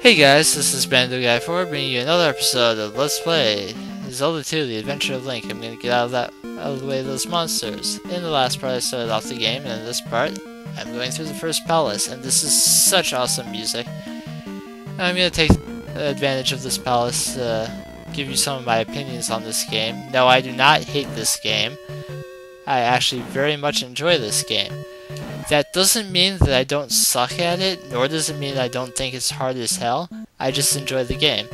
Hey guys, this is Guy4 bringing you another episode of Let's Play Zelda 2: The Adventure of Link. I'm gonna get out of the way of those monsters. In the last part I started off the game, and in this part I'm going through the first palace, and this is such awesome music. I'm gonna take advantage of this palace to give you some of my opinions on this game. No, I do not hate this game. I actually very much enjoy this game. That doesn't mean that I don't suck at it, nor does it mean I don't think it's hard as hell. I just enjoy the game.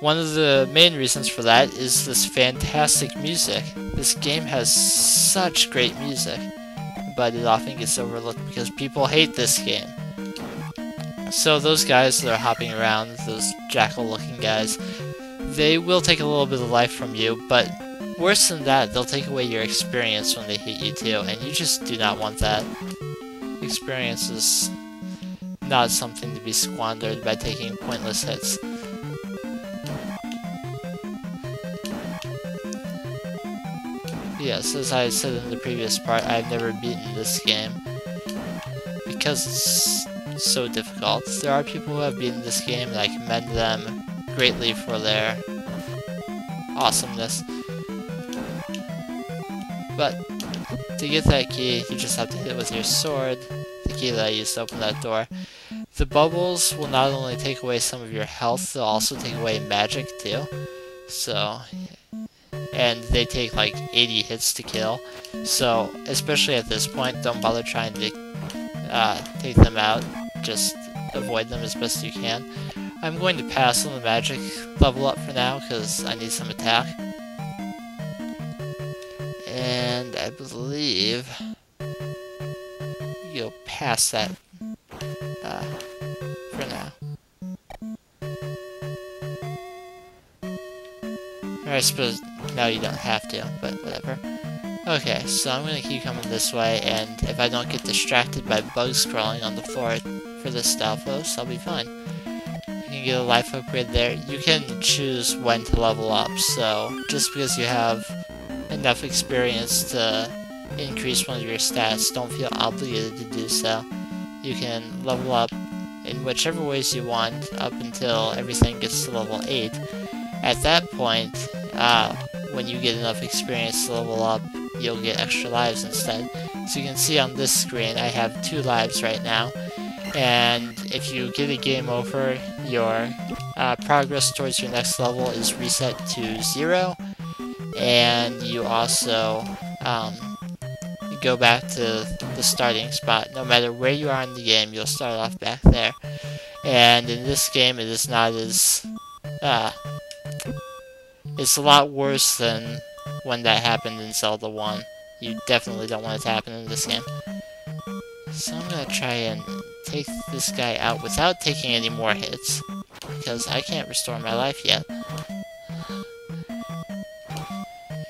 One of the main reasons for that is this fantastic music. This game has such great music, but it often gets overlooked because people hate this game. So those guys that are hopping around, those jackal-looking guys, they will take a little bit of life from you, but worse than that, they'll take away your experience when they hit you too, and you just do not want that. Experience is not something to be squandered by taking pointless hits. Yes, as I said in the previous part, I've never beaten this game because it's so difficult. There are people who have beaten this game, and I commend them greatly for their awesomeness. But to get that key, you just have to hit it with your sword, the key that I used to open that door. The bubbles will not only take away some of your health, they'll also take away magic too. So, and they take like 80 hits to kill. So, especially at this point, don't bother trying to take them out. Just avoid them as best you can. I'm going to pass on the magic level up for now because I need some attack. And I believe you go past that for now. Or I suppose now you don't have to, but whatever. Okay, so I'm gonna keep coming this way, and if I don't get distracted by bugs crawling on the floor for this Stalfos, I'll be fine. You can get a life upgrade there. You can choose when to level up, so just because you have enough experience to increase one of your stats, don't feel obligated to do so. You can level up in whichever ways you want up until everything gets to level 8. At that point, when you get enough experience to level up, you'll get extra lives instead. So you can see on this screen I have 2 lives right now, and if you get a game over, your progress towards your next level is reset to 0. And you also go back to the starting spot. No matter where you are in the game, you'll start off back there. And in this game, it is not as it's a lot worse than when that happened in Zelda 1. You definitely don't want it to happen in this game. So I'm gonna try and take this guy out without taking any more hits, because I can't restore my life yet.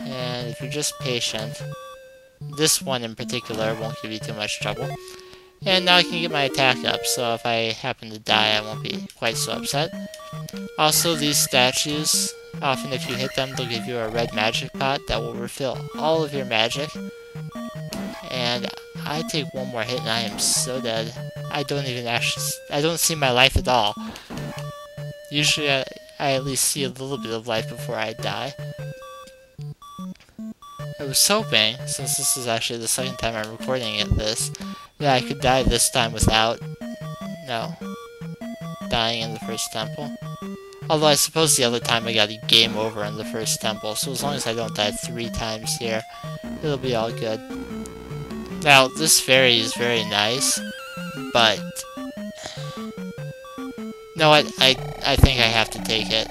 And if you're just patient, this one in particular won't give you too much trouble. And now I can get my attack up, so if I happen to die, I won't be quite so upset. Also, these statues, often if you hit them, they'll give you a red magic pot that will refill all of your magic. And I take one more hit and I am so dead. I don't see my life at all. Usually I at least see a little bit of life before I die. I was hoping, since this is actually the second time I'm recording this, that I could die this time without, dying in the first temple. Although I suppose the other time I got a game over in the first temple, so as long as I don't die 3 times here, it'll be all good. Now, this fairy is very nice, but no, I think I have to take it.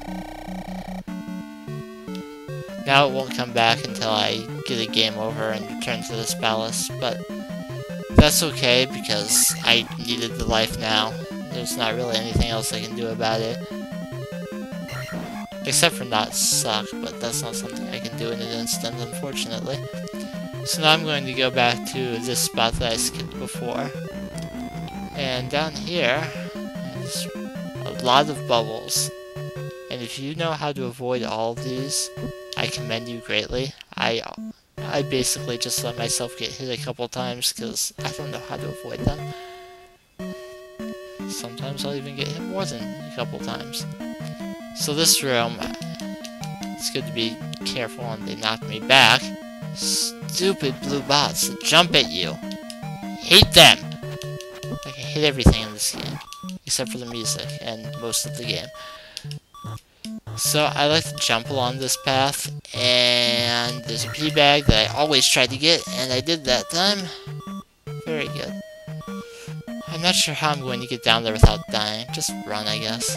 Now it won't come back until I get a game over and return to this palace, but that's okay because I needed the life now. There's not really anything else I can do about it. Except for not suck, but that's not something I can do in an instant, unfortunately. So now I'm going to go back to this spot that I skipped before. And down here, there's a lot of bubbles. And if you know how to avoid all of these, I commend you greatly. I basically just let myself get hit a couple times because I don't know how to avoid them. Sometimes sometimes I'll even get hit more than a couple times. So this room, it's good to be careful and they knock me back. Stupid blue bots that jump at you. Hate them! I can hate everything in this game, except for the music and most of the game. So I like to jump along this path, and there's a pea bag that I always try to get, and I did that time. Very good. I'm not sure how I'm going to get down there without dying. Just run, I guess.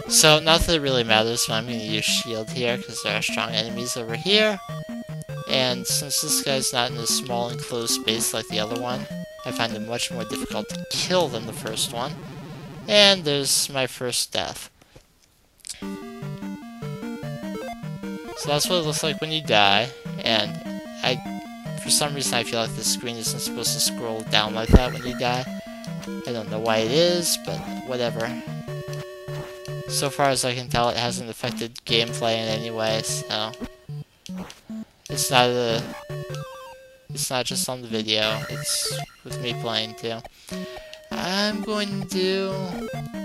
So, not that it really matters, but I'm going to use shield here, because there are strong enemies over here. And since this guy's not in a small enclosed space like the other one, I find it much more difficult to kill than the first one. And there's my first death. So that's what it looks like when you die, and for some reason I feel like the screen isn't supposed to scroll down like that when you die. I don't know why it is, but whatever. So far as I can tell, it hasn't affected gameplay in any way, so it's not just on the video, it's with me playing too. I'm going to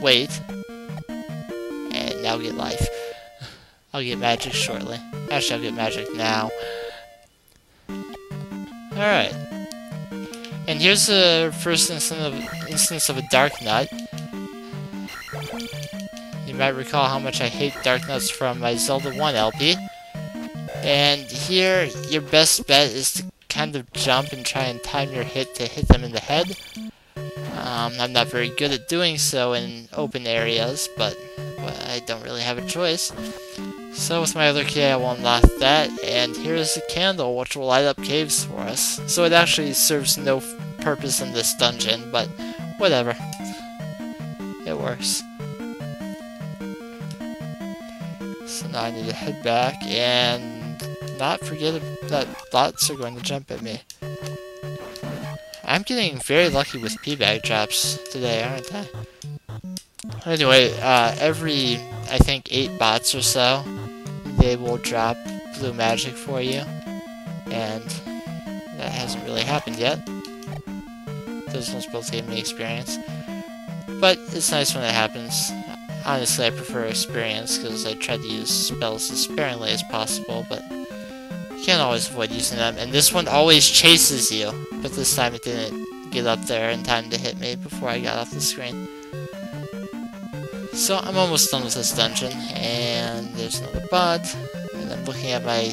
wait, and now get life. I'll get magic shortly. Actually, I'll get magic now. Alright. And here's the first instance of a dark nut. You might recall how much I hate dark nuts from my Zelda 1 LP. And here, your best bet is to kind of jump and try and time your hit to hit them in the head. I'm not very good at doing so in open areas, but well, I don't really have a choice. So with my other key I will unlock that, and here's a candle which will light up caves for us. So it actually serves no purpose in this dungeon, but whatever. It works. So now I need to head back and not forget that bots are going to jump at me. I'm getting very lucky with P-bag drops today, aren't I? Anyway, every, I think, 8 bots or so, they will drop blue magic for you, and that hasn't really happened yet. Those ones both gave me experience, but it's nice when it happens. Honestly, I prefer experience, because I try to use spells as sparingly as possible, but you can't always avoid using them, and this one always chases you, but this time it didn't get up there in time to hit me before I got off the screen. So I'm almost done with this dungeon, and there's another bot, and I'm looking at my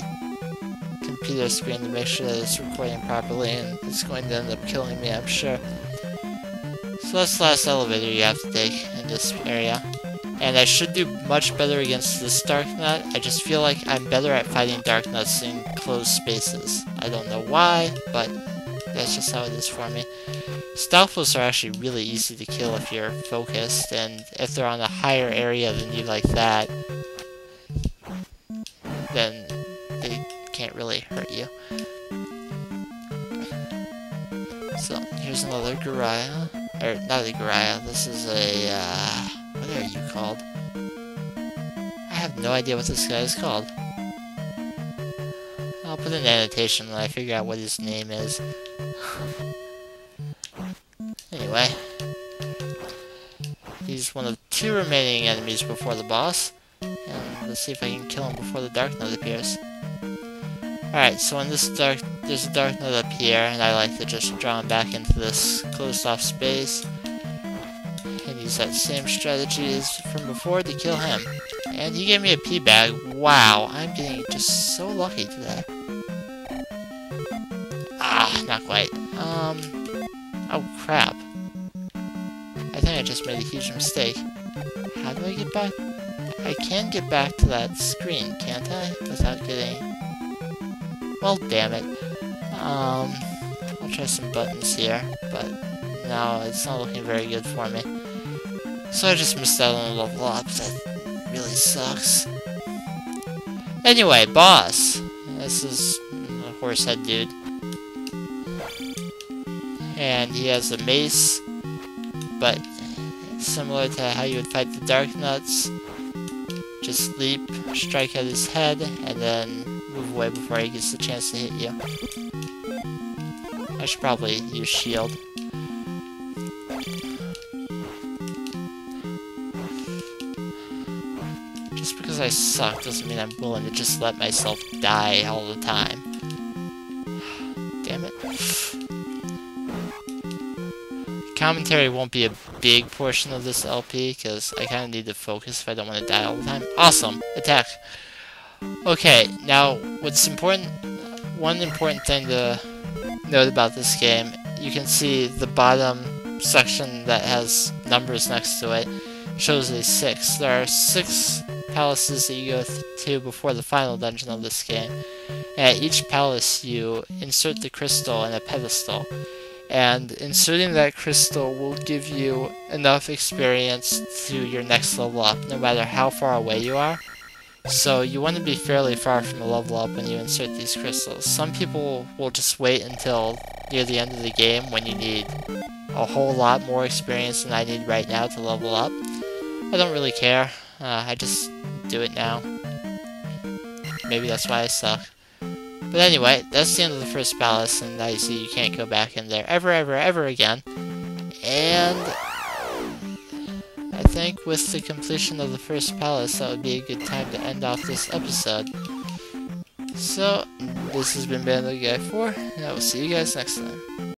computer screen to make sure that it's recording properly, and it's going to end up killing me, I'm sure. So that's the last elevator you have to take in this area. And I should do much better against this dark nut. I just feel like I'm better at fighting dark nuts in closed spaces. I don't know why, but that's just how it is for me. Stealthers are actually really easy to kill if you're focused, and if they're on a higher area than you like that, then they can't really hurt you. So, here's another Guraya. Or, not a Guraya, this is a, what are you called? I have no idea what this guy is called. I'll put an annotation when I figure out what his name is. Anyway, he's one of 2 remaining enemies before the boss, and let's see if I can kill him before the dark nut appears. Alright, so in this there's a dark nut up here, and I like to just draw him back into this closed off space, and use that same strategy as from before to kill him. And he gave me a pea bag. Wow, I'm getting just so lucky today. Ah, not quite. Oh crap. I think I just made a huge mistake. How do I get back? I can get back to that screen, can't I? Without getting... Well, damn it. I'll try some buttons here, but no, it's not looking very good for me. So I just missed out on a level up. That really sucks. Anyway, boss. This is a horsehead dude. And he has a mace, but similar to how you would fight the dark nuts. Just leap, strike at his head, and then move away before he gets the chance to hit you. I should probably use shield. because I suck doesn't mean I'm willing to just let myself die all the time. Damn it. Commentary won't be a big portion of this LP, because I kind of need to focus if I don't want to die all the time. Awesome! Attack! Okay, now, what's important... One important thing to note about this game, you can see the bottom section that has numbers next to it shows a 6. There are 6 palaces that you go to before the final dungeon of this game. And at each palace you insert the crystal in a pedestal. And inserting that crystal will give you enough experience to your next level up, no matter how far away you are. So you want to be fairly far from a level up when you insert these crystals. Some people will just wait until near the end of the game when you need a whole lot more experience than I need right now to level up. I don't really care. I just do it now. Maybe that's why I suck. But anyway, that's the end of the first palace, and now you see you can't go back in there ever again. And I think with the completion of the first palace, that would be a good time to end off this episode. So, this has been Bandit Guy 4, and I will see you guys next time.